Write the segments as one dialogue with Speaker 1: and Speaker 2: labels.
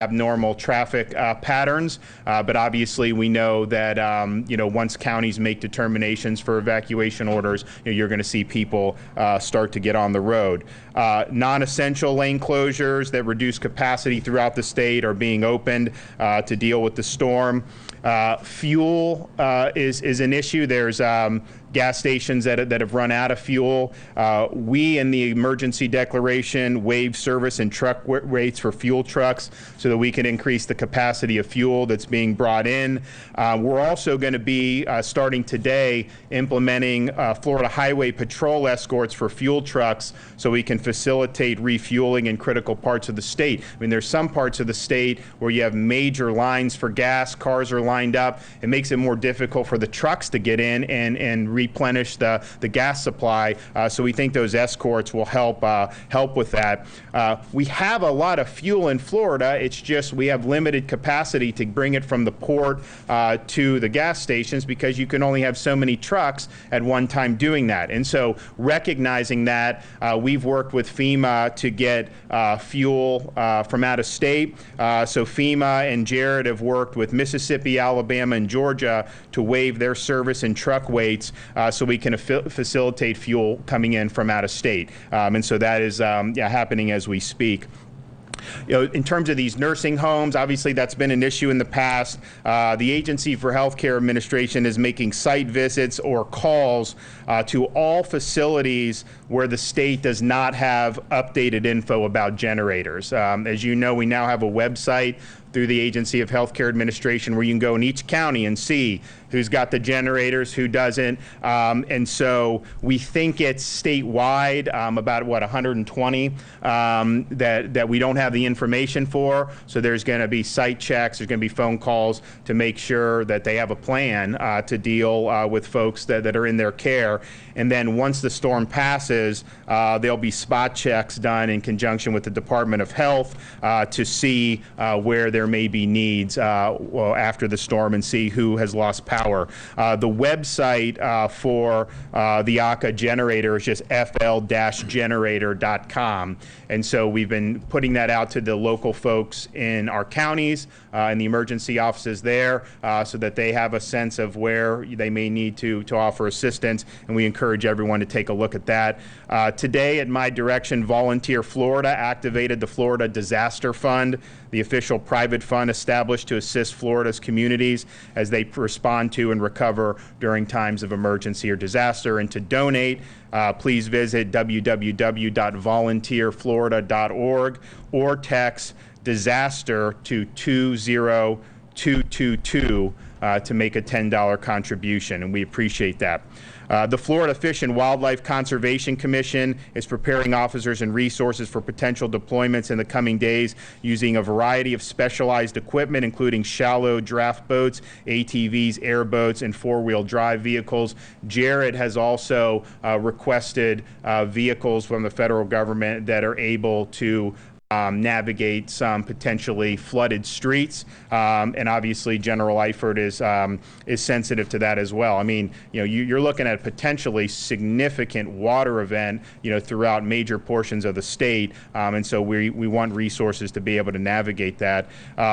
Speaker 1: abnormal traffic patterns, but obviously we know that once counties make determinations for evacuation orders, you're going to see people start to get on the road. Non-essential lane closures that reduce capacity throughout the state are being opened to deal with the storm. Fuel is an issue. There's gas stations that have run out of fuel. We in the emergency declaration waived service and truck rates for fuel trucks so that we can increase the capacity of fuel that's being brought in. We're also going to be starting today implementing Florida Highway Patrol escorts for fuel trucks so we can facilitate refueling in critical parts of the state. I mean, there's some parts of the state where you have major lines for gas, cars are lined up. It makes it more difficult for the trucks to get in and replenish the gas supply. So we think those escorts will help with that. We have a lot of fuel in Florida. It's just we have limited capacity to bring it from the port to the gas stations because you can only have so many trucks at one time doing that. And so recognizing that, we've worked with FEMA to get fuel from out of state. So FEMA and Jared have worked with Mississippi, Alabama, and Georgia to waive their service and truck weights so we can facilitate fuel coming in from out of state. And so that is happening as we speak. In terms of these nursing homes, obviously that's been an issue in the past. The Agency for Healthcare Administration is making site visits or calls to all facilities where the state does not have updated info about generators. As you know, we now have a website through the Agency of Healthcare Administration where you can go in each county and see who's got the generators, who doesn't. And so we think it's statewide, about 120 that we don't have the information for. So there's going to be site checks, there's going to be phone calls to make sure that they have a plan to deal with folks that are in their care. And then once the storm passes, there'll be spot checks done in conjunction with the Department of Health to see where there may be needs after the storm and see who has lost power. The website for the ACA generator is just fl-generator.com. And so we've been putting that out to the local folks in our counties and the emergency offices there so that they have a sense of where they may need to offer assistance. And we encourage everyone to take a look at that. Today, at my direction, Volunteer Florida activated the Florida Disaster Fund, the official private fund established to assist Florida's communities as they respond to and recover during times of emergency or disaster. And to donate, please visit www.volunteerflorida.org or text disaster to 20222 to make a $10 contribution, and we appreciate that. The Florida Fish and Wildlife Conservation Commission is preparing officers and resources for potential deployments in the coming days using a variety of specialized equipment, including shallow draft boats, ATVs, airboats, and four-wheel drive vehicles. Jared has also requested vehicles from the federal government that are able to navigate some potentially flooded streets, and obviously General Eifert is sensitive to that as well. I mean, you're looking at a potentially significant water event, throughout major portions of the state, and so we want resources to be able to navigate that.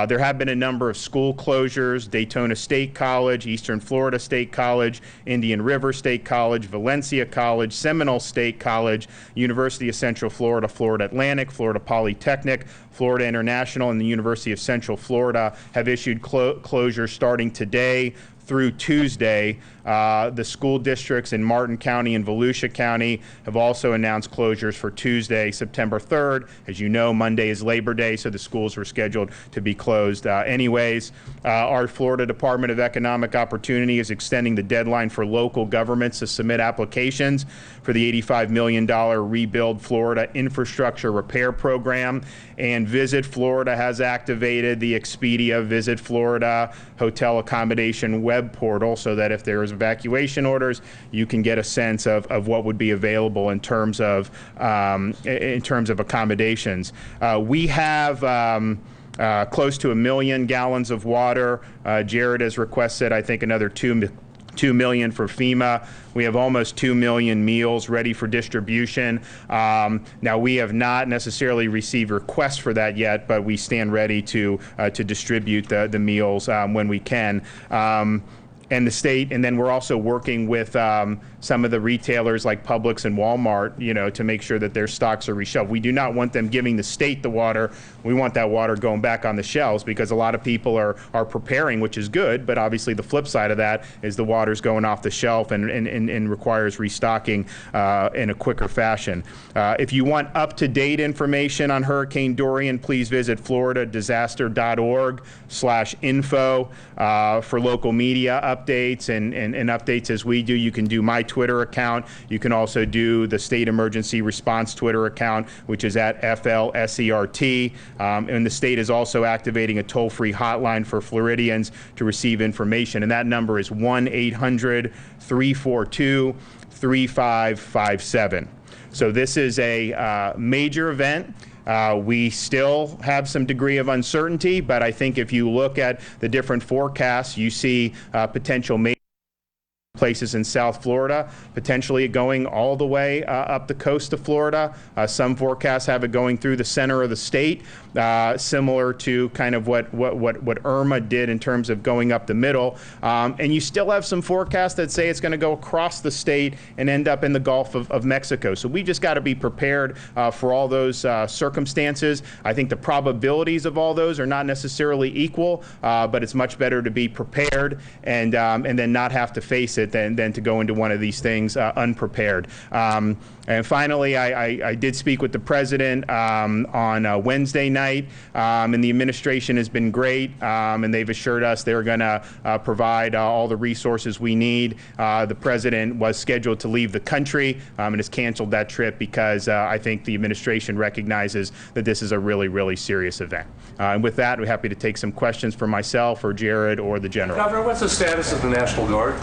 Speaker 1: There have been a number of school closures: Daytona State College, Eastern Florida State College, Indian River State College, Valencia College, Seminole State College, University of Central Florida, Florida Atlantic, Florida Polytechnic, Florida International, and the University of Central Florida have issued closures starting today through Tuesday. The school districts in Martin County and Volusia County have also announced closures for Tuesday, September 3rd. As you know, Monday is Labor Day, so the schools were scheduled to be closed anyways. Our Florida Department of Economic Opportunity is extending the deadline for local governments to submit applications for the $85 million Rebuild Florida Infrastructure Repair Program. And Visit Florida has activated the Expedia Visit Florida hotel accommodation web portal so that if there is evacuation orders, you can get a sense of what would be available in terms of accommodations. We have close to 1 million gallons of water. Jared has requested, I think, another 2 2 million for FEMA. We have almost 2 million meals ready for distribution. Now, we have not necessarily received requests for that yet, but we stand ready to distribute the meals when we can. And the state, and then we're also working with some of the retailers like Publix and Walmart, to make sure that their stocks are reshelved. We do not want them giving the state the water. We want that water going back on the shelves, because a lot of people are preparing, which is good, but obviously the flip side of that is the water's going off the shelf and requires restocking in a quicker fashion. If you want up-to-date information on Hurricane Dorian, please visit floridadisaster.org/info for local media updates and updates as we do. You can do my Twitter account. You can also do the State Emergency Response Twitter account, which is at FLSERT. And the state is also activating a toll-free hotline for Floridians to receive information, and that number is 1-800-342-3557. So this is a major event. We still have some degree of uncertainty, but I think if you look at the different forecasts, you see potential major places in South Florida, potentially going all the way up the coast of Florida. Some forecasts have it going through the center of the state, similar to kind of what Irma did in terms of going up the middle. And you still have some forecasts that say it's going to go across the state and end up in the Gulf of Mexico. So we just got to be prepared for all those circumstances. I think the probabilities of all those are not necessarily equal, but it's much better to be prepared and then not have to face it than to go into one of these things unprepared. And finally, I did speak with the president on Wednesday night, and the administration has been great, and they've assured us they're going to provide all the resources we need. The president was scheduled to leave the country and has canceled that trip because I think the administration recognizes that this is a really, really serious event. And with that, we're happy to take some questions for myself or Jared or the general.
Speaker 2: Governor, what's the status of the National Guard?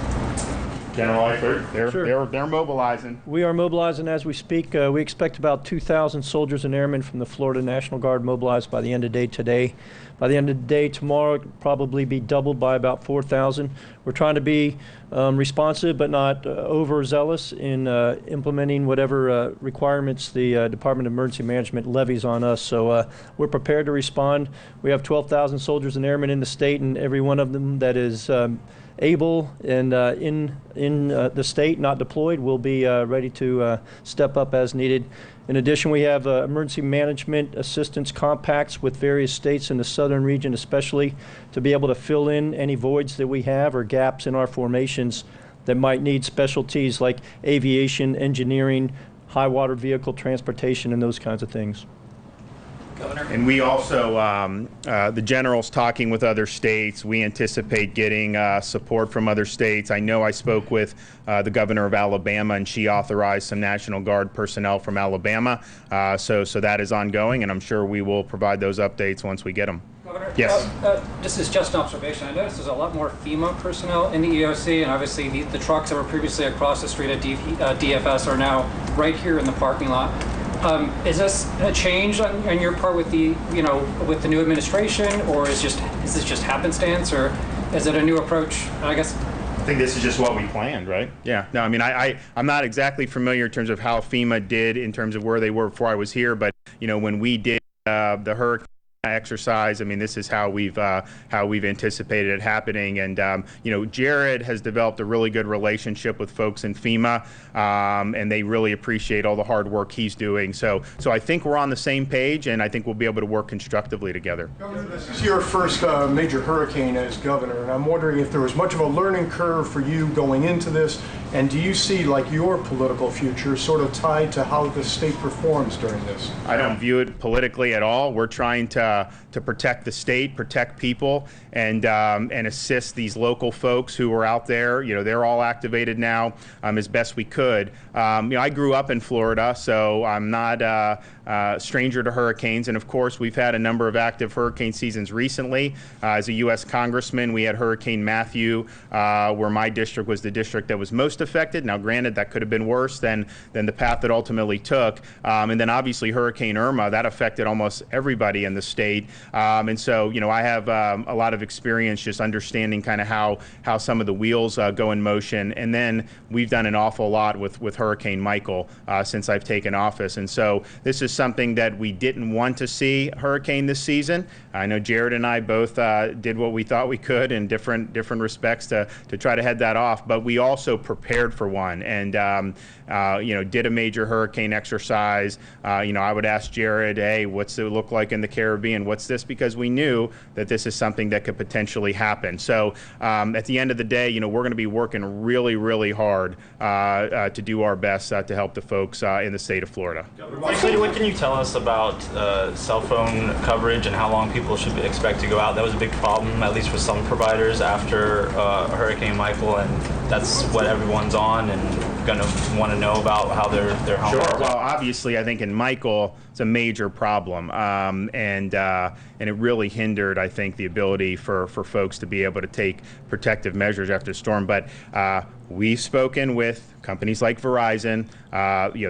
Speaker 1: General Eifert, they're mobilizing.
Speaker 3: We are mobilizing as we speak. We expect about 2,000 soldiers and airmen from the Florida National Guard mobilized by the end of the day today. By the end of the day tomorrow, it'll probably be doubled by about 4,000. We're trying to be responsive but not overzealous in implementing whatever requirements the Department of Emergency Management levies on us. So we're prepared to respond. We have 12,000 soldiers and airmen in the state, and every one of them that is able and in the state, not deployed, will be ready to step up as needed. In addition, we have emergency management assistance compacts with various states in the southern region especially to be able to fill in any voids that we have or gaps in our formations that might need specialties like aviation, engineering, high water vehicle transportation, and those kinds of things.
Speaker 4: Governor?
Speaker 1: And we also, the general's talking with other states. We anticipate getting support from other states. I know I spoke with the governor of Alabama, and she authorized some National Guard personnel from Alabama. So that is ongoing, and I'm sure we will provide those updates once we get them.
Speaker 4: Governor,
Speaker 1: yes.
Speaker 4: This is just an observation. I noticed there's a lot more FEMA personnel in the EOC, and obviously the trucks that were previously across the street at DFS are now right here in the parking lot. Is this a change on your part with the with the new administration, or is this just happenstance, or is it a new approach? I guess.
Speaker 1: I think this is just what we planned, right? Yeah. No, I mean, I'm not exactly familiar in terms of how FEMA did in terms of where they were before I was here, but when we did the hurricane exercise, I mean, this is how we've anticipated it happening. And Jared has developed a really good relationship with folks in FEMA, and they really appreciate all the hard work he's doing. So I think we're on the same page, and I think we'll be able to work constructively together.
Speaker 5: Governor, this is your first major hurricane as governor, and I'm wondering if there was much of a learning curve for you going into this, and do you see like your political future sort of tied to how the state performs during this?
Speaker 1: I don't view it politically at all. We're trying to protect the state, protect people, and assist these local folks who are out there. They're all activated now as best we could. I grew up in Florida, so I'm not stranger to hurricanes. And of course, we've had a number of active hurricane seasons recently. As a U.S. congressman, we had Hurricane Matthew, where my district was the district that was most affected. Now, granted, that could have been worse than the path it ultimately took. And then obviously Hurricane Irma, that affected almost everybody in the state. And so, I have a lot of experience just understanding kind of how some of the wheels go in motion. And then we've done an awful lot with Hurricane Michael since I've taken office. And so this is something that we didn't want to see hurricane this season. I know Jared and I both did what we thought we could in different respects to try to head that off, but we also prepared for one and did a major hurricane exercise. I would ask Jared, hey, what's it look like in the Caribbean? What's this? Because we knew that this is something that could potentially happen. So at the end of the day, we're going to be working really, really hard to do our best to help the folks in the state of Florida.
Speaker 6: What can you tell us about cell phone coverage and how long people should expect to go out? That was a big problem, at least for some providers, after Hurricane Michael, and that's what everyone's on and going to want to know about how their home.
Speaker 1: Sure. Well, obviously, I think in Michael, it's a major problem, and it really hindered, I think, the ability for folks to be able to take protective measures after the storm. But we've spoken with companies like Verizon.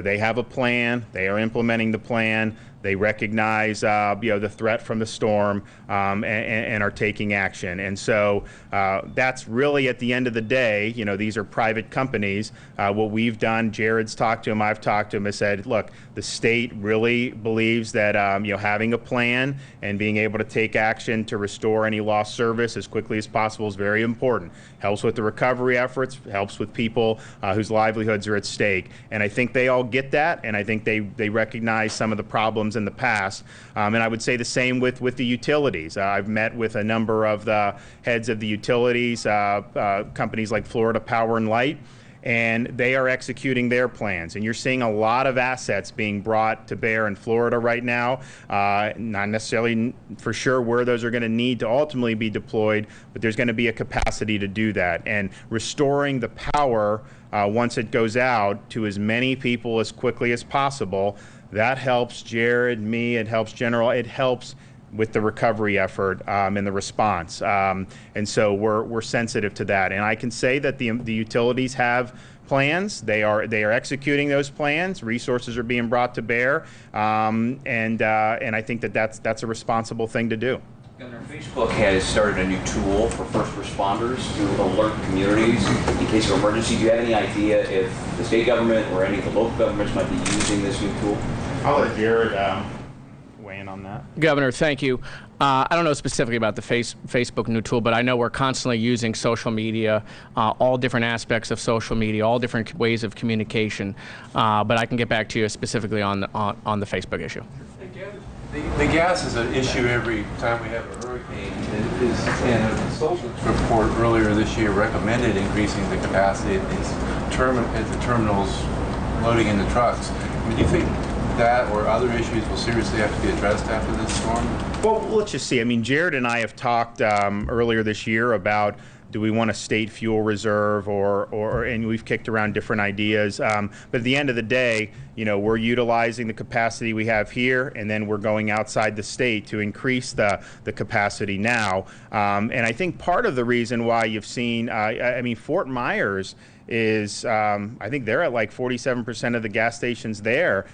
Speaker 1: They have a plan. They are implementing the plan. They recognize, the threat from the storm and are taking action. And so that's really, at the end of the day, these are private companies. What we've done, Jared's talked to him, I've talked to him, has said, look, the state really believes that having a plan and being able to take action to restore any lost service as quickly as possible is very important. Helps with the recovery efforts, helps with people whose livelihoods are at stake. And I think they all get that, and I think they recognize some of the problems in the past. And I would say the same with the utilities. I've met with a number of the heads of the utilities, companies like Florida Power and Light, and they are executing their plans. And you're seeing a lot of assets being brought to bear in Florida right now, not necessarily for sure where those are going to need to ultimately be deployed, but there's going to be a capacity to do that. And restoring the power once it goes out to as many people as quickly as possible, that helps Jared, me, it helps General, it helps with the recovery effort and the response. And so we're sensitive to that. And I can say that the utilities have plans. They are executing those plans. Resources are being brought to bear. And I think that's a responsible thing to do.
Speaker 7: Governor, Facebook has started a new tool for first responders to alert communities in case of emergency. Do you have any idea if the state government or any of the local governments might be using this new tool?
Speaker 1: I'll let Jared weigh in on that.
Speaker 8: Governor, thank you. I don't know specifically about the Facebook new tool, but I know we're constantly using social media, all different aspects of social media, all different ways of communication. But I can get back to you specifically on the Facebook issue.
Speaker 2: The gas is an issue every time we have a hurricane. And a consultant's report earlier this year recommended increasing the capacity at the terminals loading in the trucks. I mean, do you think that or other issues will seriously have to be addressed after this storm?
Speaker 1: Well, let's just see. I mean, Jared and I have talked earlier this year about, do we want a state fuel reserve and we've kicked around different ideas. But at the end of the day, we're utilizing the capacity we have here, and then we're going outside the state to increase the capacity now. And I think part of the reason why you've seen, Fort Myers is, I think they're at like 47% of the gas stations there.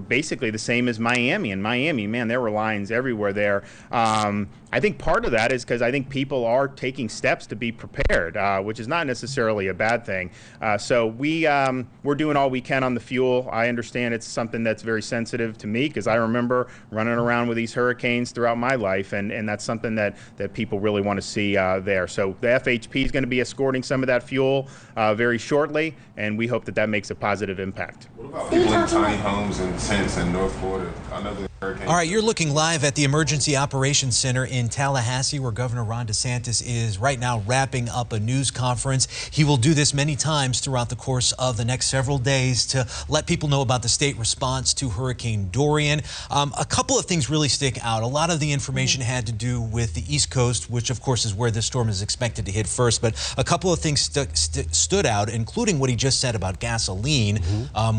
Speaker 1: Basically the same as Miami. In Miami, man, there were lines everywhere there. I think part of that is because I think people are taking steps to be prepared, which is not necessarily a bad thing. So we're doing all we can on the fuel. I understand it's something that's very sensitive to me because I remember running around with these hurricanes throughout my life, and that's something that people really want to see there. So the FHP is going to be escorting some of that fuel very shortly, and we hope that makes a positive impact.
Speaker 9: What about people in tiny homes and tents in North Florida? I know that All right, you're looking live at the Emergency Operations Center in Tallahassee, where Governor Ron DeSantis is right now wrapping up a news conference. He will do this many times throughout the course of the next several days to let people know about the state response to Hurricane Dorian. A couple of things really stick out. A lot of the information had to do with the East Coast, which of course is where this storm is expected to hit first. But a couple of things stood out, including what he just said about gasoline.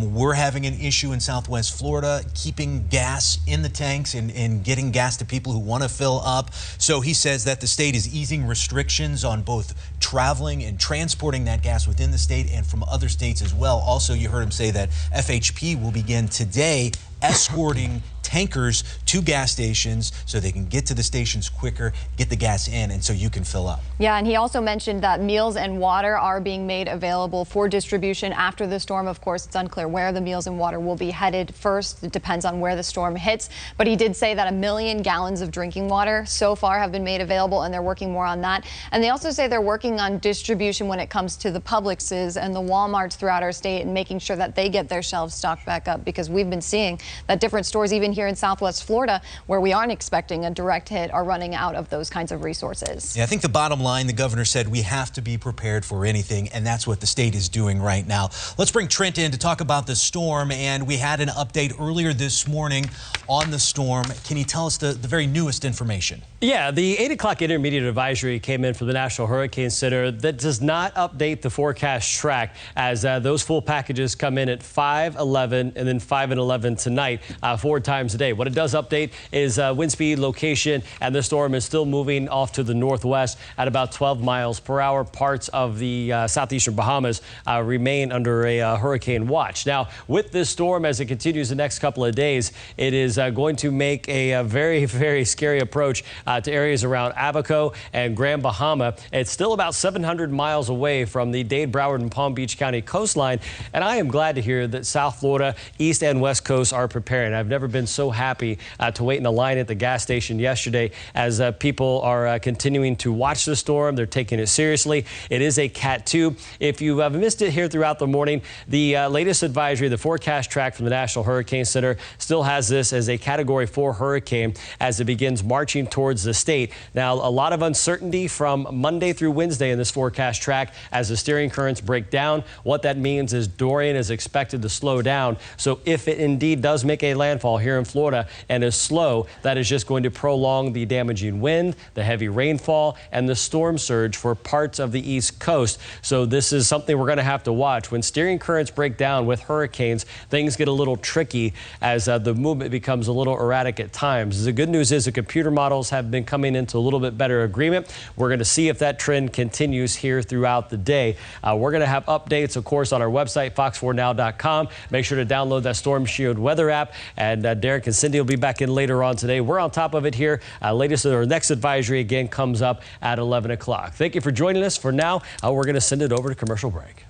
Speaker 9: We're having an issue in Southwest Florida keeping gas in the tanks and getting gas to people who want to fill up. So he says that the state is easing restrictions on both traveling and transporting that gas within the state and from other states as well. Also, you heard him say that FHP will begin today escorting tankers to gas stations so they can get to the stations quicker, get the gas in, and so you can fill up.
Speaker 10: Yeah, and he also mentioned that meals and water are being made available for distribution after the storm. Of course, it's unclear where the meals and water will be headed first. It depends on where the storm hits. But he did say that 1 million gallons of drinking water so far have been made available, and they're working more on that. And they also say they're working on distribution when it comes to the Publixes and the Walmarts throughout our state and making sure that they get their shelves stocked back up, because we've been seeing that different stores, even here in Southwest Florida, where we aren't expecting a direct hit, are running out of those kinds of resources.
Speaker 9: Yeah, I think the bottom line, the governor said we have to be prepared for anything, and that's what the state is doing right now. Let's bring Trent in to talk about the storm, and we had an update earlier this morning on the storm. Can you tell us the very newest information?
Speaker 11: Yeah, the 8 o'clock intermediate advisory came in from the National Hurricane Center that does not update the forecast track, as those full packages come in at 5, 11, and then 5 and 11 tonight, 4 times a day. What it does update is wind speed, location, and the storm is still moving off to the northwest at about 12 miles per hour. Parts of the southeastern Bahamas remain under a hurricane watch. Now, with this storm, as it continues the next couple of days, it is going to make a very, very scary approach to areas around Abaco and Grand Bahama. It's still about 700 miles away from the Dade, Broward, and Palm Beach County coastline, and I am glad to hear that South Florida, East and West Coast are preparing. I've never been so happy to wait in the line at the gas station yesterday, as people are continuing to watch the storm. They're taking it seriously. It is a Cat 2. If you have missed it here throughout the morning, the latest advisory, the forecast track from the National Hurricane Center, still has this as a Category 4 hurricane as it begins marching towards the state. Now, a lot of uncertainty from Monday through Wednesday in this forecast track as the steering currents break down. What that means is Dorian is expected to slow down. So if it indeed does make a landfall here in Florida and is slow, that is just going to prolong the damaging wind, the heavy rainfall, and the storm surge for parts of the East Coast. So this is something we're going to have to watch. When steering currents break down with hurricanes, things get a little tricky as the movement becomes a little erratic at times. The good news is the computer models have been coming into a little bit better agreement. We're going to see if that trend continues here throughout the day. We're going to have updates, of course, on our website, fox4now.com. Make sure to download that Storm Shield weather app. And Derek and Cindy will be back in later on today. We're on top of it here. Latest or next advisory again comes up at 11 o'clock. Thank you for joining us. For now, we're going to send it over to commercial break.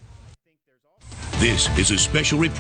Speaker 12: This is a special report.